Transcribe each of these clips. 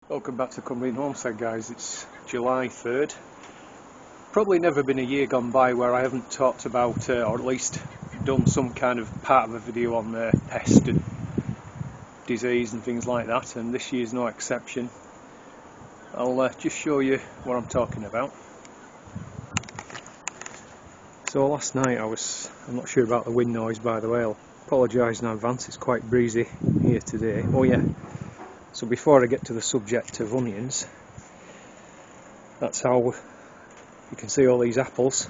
Welcome back to Codling Homestead, guys. It's July 3rd. Probably never been a year gone by where I haven't talked about or at least done some kind of part of a video on pest and disease and things like that, and this year's no exception. I'll just show you what I'm talking about. So last night I'm not sure about the wind noise, by the way. I'll apologise in advance, it's quite breezy here today. Oh yeah, so before I get to the subject of onions, that's how you can see all these apples.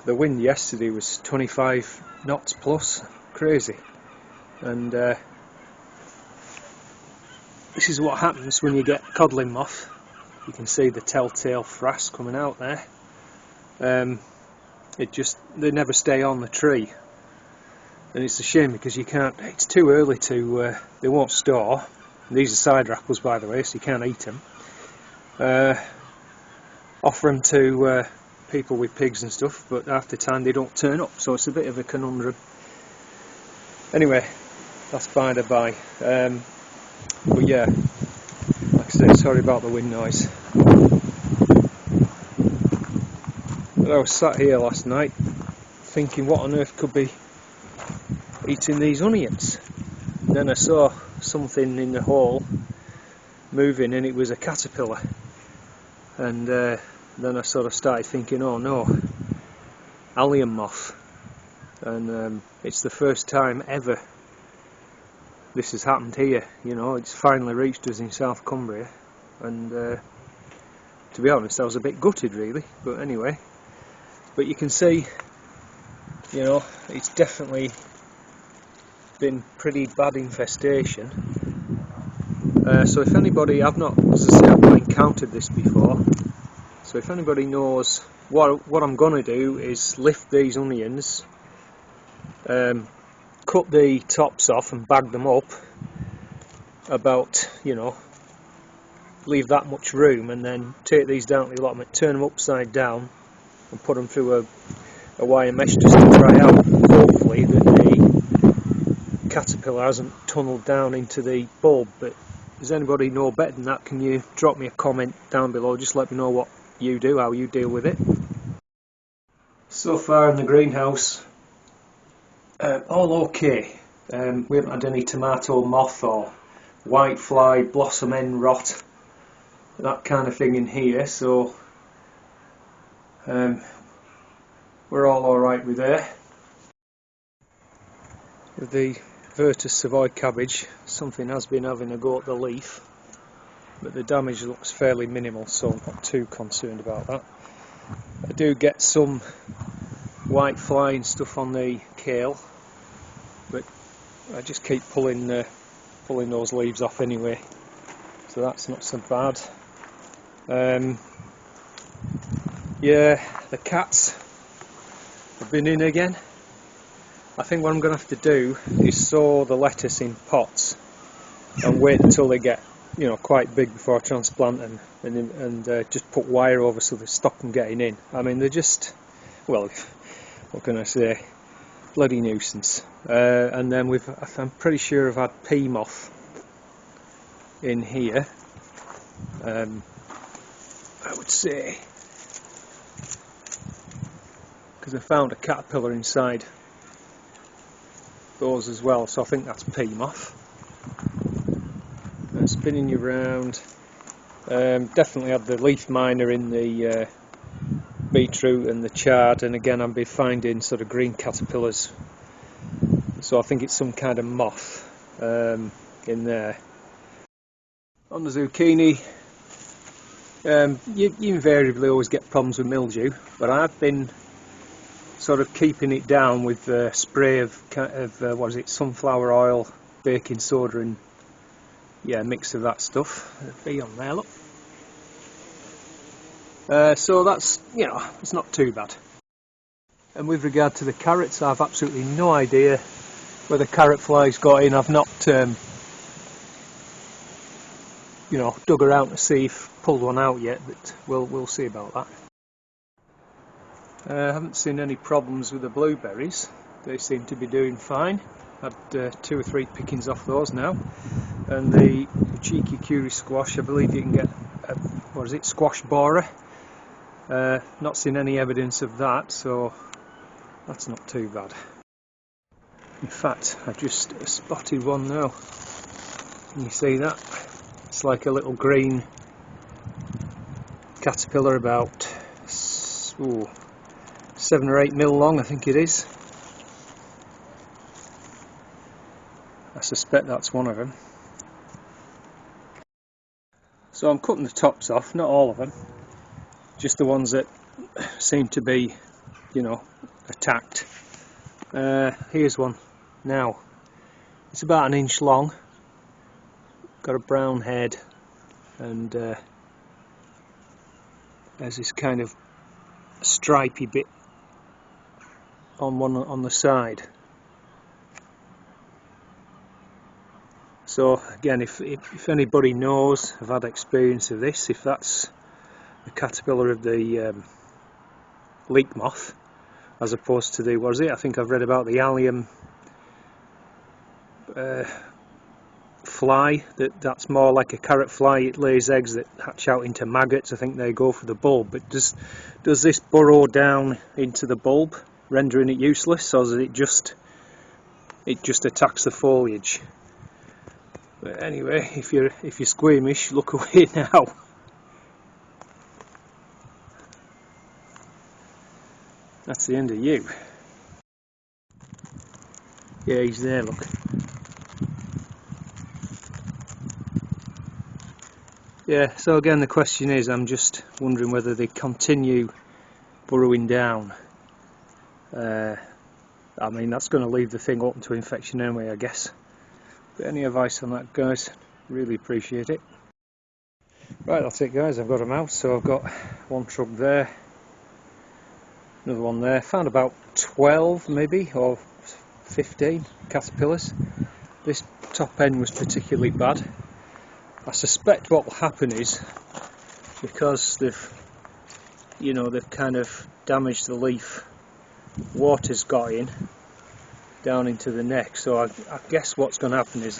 The wind yesterday was 25 knots plus, crazy. And this is what happens when you get codling moth. You can see the telltale frass coming out there. They never stay on the tree, and it's a shame because you can't. It's too early to. They won't store. These are cider apples, by the way, so you can't eat them. Offer them to people with pigs and stuff, but after time they don't turn up. So it's a bit of a conundrum. Anyway, that's by the by. But yeah, like I said, sorry about the wind noise. But I was sat here last night thinking, what on earth could be eating these onions? And then I saw something in the hole moving, and it was a caterpillar. And then I sort of started thinking, oh no, allotment moth. And it's the first time ever this has happened here. You know, it's finally reached us in South Cumbria, and to be honest, I was a bit gutted really. But anyway, but you can see, you know, it's definitely been pretty bad infestation. So if anybody, as I say, I've not encountered this before. So if anybody knows, what I'm going to do is lift these onions, cut the tops off and bag them up about, you know, leave that much room, and then take these down to the allotment, turn them upside down and put them through a wire mesh just to dry out. Hopefully that the caterpillar hasn't tunnelled down into the bulb. But does anybody know better than that? Can you drop me a comment down below? Just let me know what you do, how you deal with it. So far in the greenhouse, all okay. We haven't had any tomato moth or white fly, blossom end rot, that kind of thing in here, so we're all alright with there. With the Savoy cabbage, something has been having a go at the leaf, but the damage looks fairly minimal, so I'm not too concerned about that. I do get some white fly and stuff on the kale, but I just keep pulling those leaves off anyway, so that's not so bad. Yeah, the cats have been in again. I think what I'm going to have to do is sow the lettuce in pots and wait until they get, you know, quite big before I transplant them, and just put wire over so they stop them getting in. I mean, they're just, well, what can I say, bloody nuisance. And then I'm pretty sure I've had Pea Moth in here. I would say, because I found a caterpillar inside those as well, so I think that's Pea Moth. Spinning you around. Definitely had the leaf miner in the beetroot and the chard, and again I've been finding sort of green caterpillars, so I think it's some kind of moth in there. On the zucchini, you invariably always get problems with mildew, but I've been sort of keeping it down with a spray of what is it, sunflower oil, baking soda, and yeah, a mix of that stuff. Be on there, look. So that's, you know, it's not too bad. And with regard to the carrots, I've absolutely no idea where the carrot flies got in. I've not you know, dug around to see if pulled one out yet, but we'll see about that. I haven't seen any problems with the blueberries. They seem to be doing fine. Had 2 or 3 pickings off those now. and the cheeky curry squash. I believe you can get what is it, squash borer. Not seen any evidence of that, so that's not too bad. In fact, I just spotted one now. Can you see that? It's like a little green caterpillar, about 7 or 8 mil long, I think it is. I suspect that's one of them. So I'm cutting the tops off, not all of them, just the ones that seem to be, you know, attacked. Here's one now. It's about 1 inch long, got a brown head, and there's this kind of stripy bit on the side. So again, if anybody knows, have had experience of this, if that's the caterpillar of the leek moth, as opposed to the, what is it, I think I've read about the allium fly, that's more like a carrot fly. It lays eggs that hatch out into maggots. I think they go for the bulb. But does this burrow down into the bulb, rendering it useless, or does it just attacks the foliage? But anyway, if you're squeamish, look away now. That's the end of you. Yeah, he's there, look. Yeah, so again the question is, I'm just wondering whether they continue burrowing down. I mean, that's going to leave the thing open to infection anyway, I guess. But any advice on that, guys? Really appreciate it. Right, that's it, guys. I've got them out. So I've got one truck there, another one there. Found about 12 maybe, or 15 caterpillars. This top end was particularly bad. I suspect what will happen is, because they've kind of damaged the leaf, water's got in down into the neck. So I guess what's going to happen is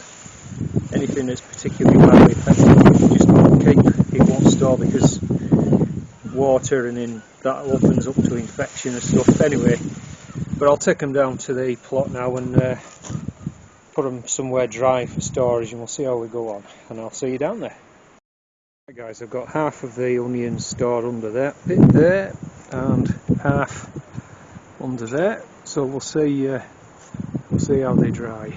anything that's particularly badly affected just won't keep, it won't store, because water, and then that opens up to infection and stuff. Anyway, but I'll take them down to the plot now and put them somewhere dry for storage, and we'll see how we go on, and I'll see you down there. Right, guys, I've got half of the onions stored under that bit there and half under there, so we'll see how they dry.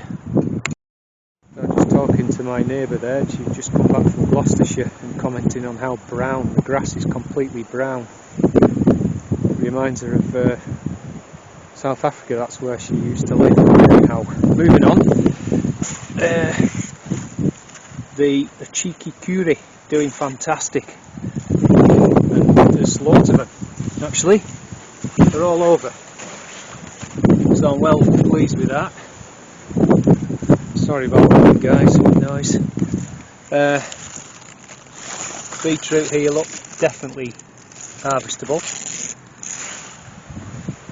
I'm just talking to my neighbour there. She's just come back from Gloucestershire and commenting on how brown the grass is, completely brown. It reminds her of South Africa. That's where she used to live. Anyhow, moving on. The cheeky curry doing fantastic, and there's loads of them actually. They're all over, so I'm well pleased with that. Sorry about that, guys, noise. Beetroot here, look, definitely harvestable,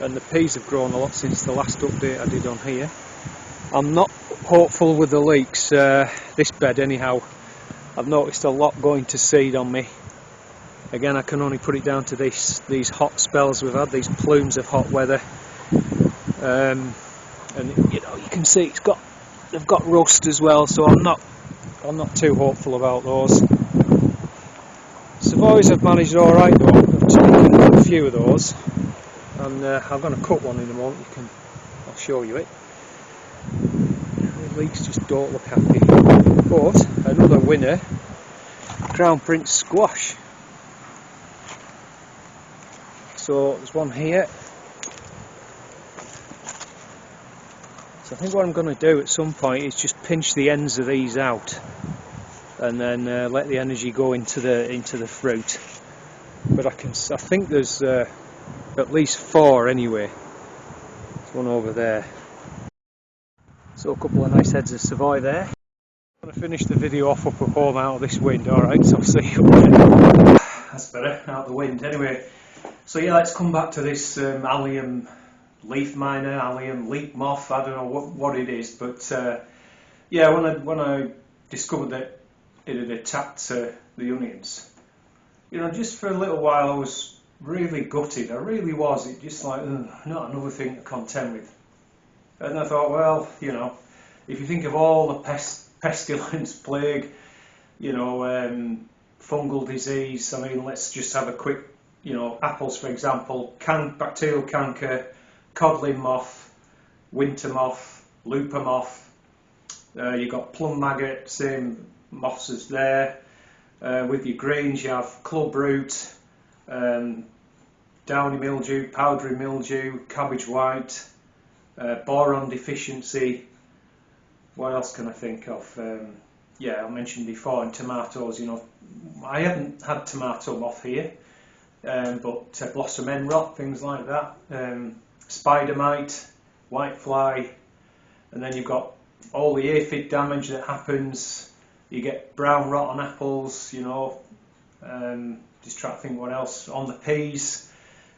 and the peas have grown a lot since the last update I did on here. I'm not hopeful with the leeks, this bed anyhow. I've noticed a lot going to seed on me. Again, I can only put it down to these hot spells we've had, these plumes of hot weather, and you can see they've got rust as well, so I'm not too hopeful about those. Savoys have managed alright though. I've taken a few of those, and I'm going to cut one in a moment. I'll show you it. The leeks just don't look happy. But another winner, Crown Prince squash. So there's one here. So I think what I'm going to do at some point is just pinch the ends of these out, and then let the energy go into the fruit. But I think there's at least 4 anyway. There's one over there. So a couple of nice heads of Savoy there. I'm going to finish the video off up at home out of this wind. Alright, so I'll see you later. That's better, out of the wind. Anyway, so yeah, let's come back to this allium leaf miner, allium leek moth. I don't know what it is, but yeah, when I discovered that it had attacked the onions. You know, just for a little while I was really gutted. I really was. It just like, not another thing to contend with. And I thought, well, you know, if you think of all the pestilence, plague, you know, fungal disease, I mean, let's just have a quick, you know, apples for example, bacterial canker, codling moth, winter moth, looper moth. You've got plum maggot, same moths as there. With your greens you have club root, downy mildew, powdery mildew, cabbage white, boron deficiency. What else can I think of? Yeah, I mentioned before in tomatoes, you know, I haven't had tomato moth here, but blossom end rot, things like that, spider mite, whitefly, and then you've got all the aphid damage that happens. You get brown rot on apples, you know, just trying to think what else. On the peas,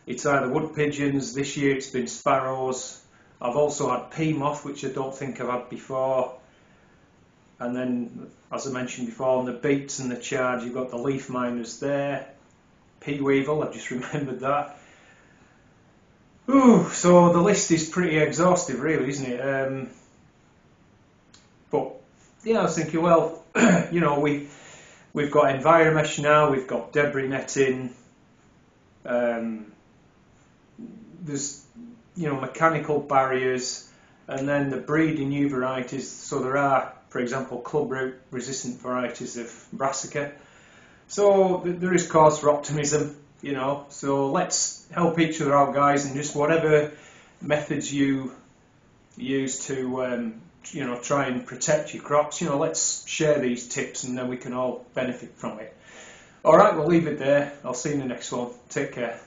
it's either wood pigeons, this year it's been sparrows. I've also had pea moth, which I don't think I've had before. And then, as I mentioned before, on the beets and the chard, you've got the leaf miners there. Pea weevil, I've just remembered that. Ooh, so the list is pretty exhaustive really, isn't it? But yeah, I was thinking, well, you know, we've got Enviromesh now, we've got debris netting, there's, you know, mechanical barriers, and then the breeding new varieties. So there are, for example, clubroot resistant varieties of brassica. So there is cause for optimism, you know. So let's help each other out, guys, and just whatever methods you use to you know, try and protect your crops, you know, let's share these tips and then we can all benefit from it. Alright, we'll leave it there. I'll see you in the next one. Take care.